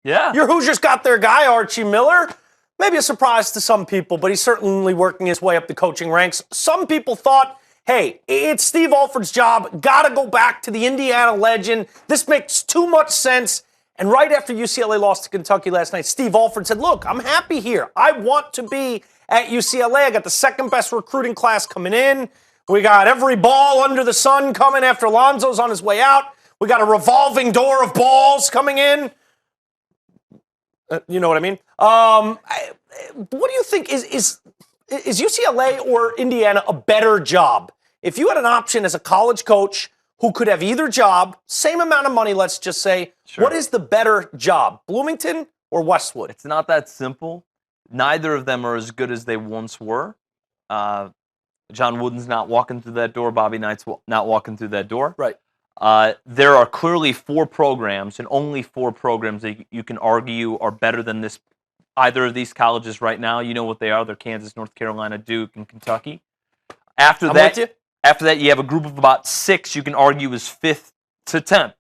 Yeah. Your Hoosiers got their guy, Archie Miller. Maybe a surprise to some people, but he's certainly working his way up the coaching ranks. Some people thought, hey, it's Steve Alford's job. Got to go back to the Indiana legend. This makes too much sense. And right after UCLA lost to Kentucky last night, Steve Alford said, look, I'm happy here. I want to be at UCLA. I got the second best recruiting class coming in. We got every ball under the sun coming after Lonzo's on his way out. We got a revolving door of balls coming in. You know what I mean? What do you think? Is UCLA or Indiana a better job? If you had an option as a college coach who could have either job, same amount of money, let's just say, Sure. What is the better job, Bloomington or Westwood? It's not that simple. Neither of them are as good as they once were. John Wooden's not walking through that door. Bobby Knight's not walking through that door. Right. There are clearly 4 programs, and only 4 programs that you can argue are better than either of these colleges right now. You know what they are. They're Kansas, North Carolina, Duke, and Kentucky. After that, you have a group of about 6 you can argue is 5th to 10th,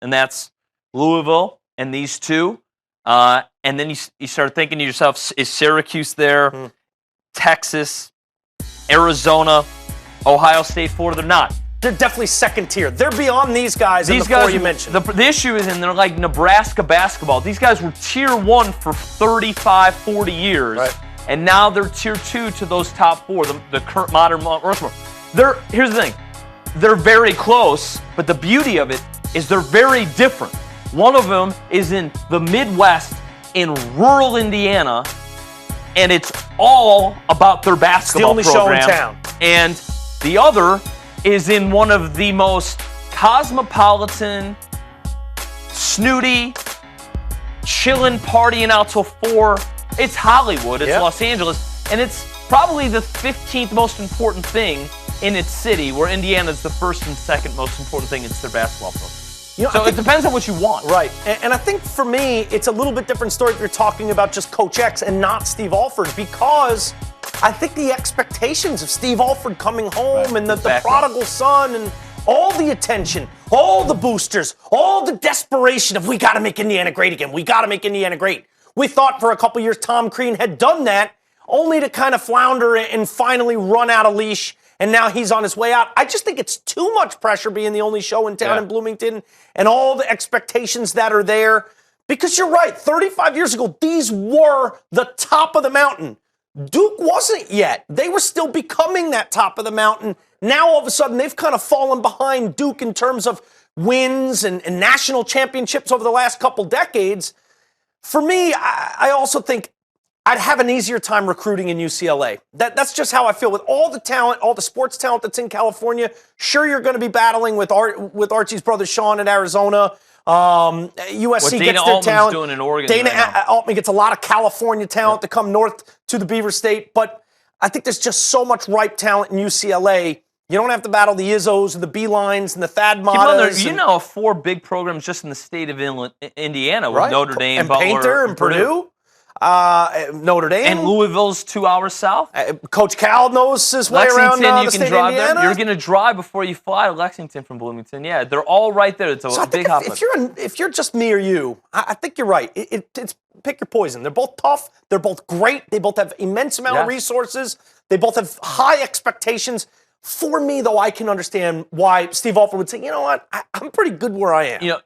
and that's Louisville and these 2. And then you start thinking to yourself, is Syracuse there? Texas, Arizona, Ohio State, Florida? They're not. They're definitely second tier. They're beyond these guys. These guys you mentioned. The issue is, and they're like Nebraska basketball. These guys were tier 1 for 35, 40 years, right. And now they're tier 2 to those top 4, the current modern Rushmore. Here's the thing. They're very close, but the beauty of it is they're very different. One of them is in the Midwest in rural Indiana, and it's all about their basketball it's the only program. show in town. And the other is in one of the most cosmopolitan, snooty, chillin', partying out till 4. It's Hollywood. It's Los Angeles. And it's probably the 15th most important thing in its city, where Indiana's the first and second most important thing. It's their basketball program. So it depends on what you want. Right. And I think for me, it's a little bit different story if you're talking about just Coach X and not Steve Alford, because I think the expectations of Steve Alford coming home and the prodigal son and all the attention, all the boosters, all the desperation of we got to make Indiana great again. We got to make Indiana great. We thought for a couple years Tom Crean had done that, only to kind of flounder and finally run out of leash. And now he's on his way out. I just think it's too much pressure being the only show in town in Bloomington and all the expectations that are there. Because you're right, 35 years ago, these were the top of the mountain. Duke wasn't yet. They were still becoming that top of the mountain. Now, all of a sudden, they've kind of fallen behind Duke in terms of wins and national championships over the last couple decades. For me, I also think I'd have an easier time recruiting in UCLA. That's just how I feel with all the talent, all the sports talent that's in California. Sure, you're going to be battling with Archie's brother Sean at Arizona. USC gets their talent. Doing in Oregon Dana right Altman gets a lot of California talent to come north to the Beaver State. But I think there's just so much ripe talent in UCLA. You don't have to battle the Izzos and the Beelines and the Thad Matas. You know, 4 big programs just in the state of Indiana with Notre Dame, and Butler, Painter and Purdue. Notre Dame. And Louisville's 2 hours south. Coach Cal knows his way around the state of Indiana. You're going to drive before you fly to Lexington from Bloomington. Yeah, they're all right there. It's a big hop. If you're just me or you, I think you're right. It's pick your poison. They're both tough. They're both great. They both have immense amount of resources. They both have high expectations. For me, though, I can understand why Steve Alford would say, you know what, I'm pretty good where I am. You know,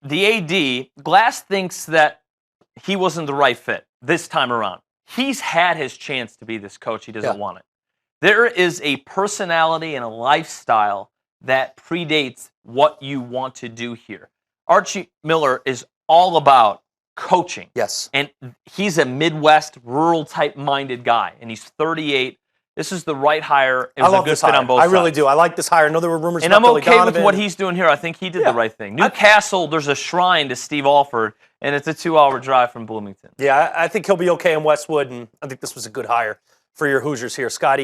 the AD, Glass thinks that he wasn't the right fit this time around. He's had his chance to be this coach. He doesn't want it. There is a personality and a lifestyle that predates what you want to do here. Archie Miller is all about coaching. Yes. And he's a Midwest, rural-type minded guy, and he's 38. This is the right hire. It was a good fit on both sides. I really do. I like this hire. I know there were rumors about Billy Donovan. And I'm okay with what he's doing here. I think he did the right thing. Newcastle, there's a shrine to Steve Alford, and it's a 2-hour drive from Bloomington. Yeah, I think he'll be okay in Westwood, and I think this was a good hire for your Hoosiers here. Scotty.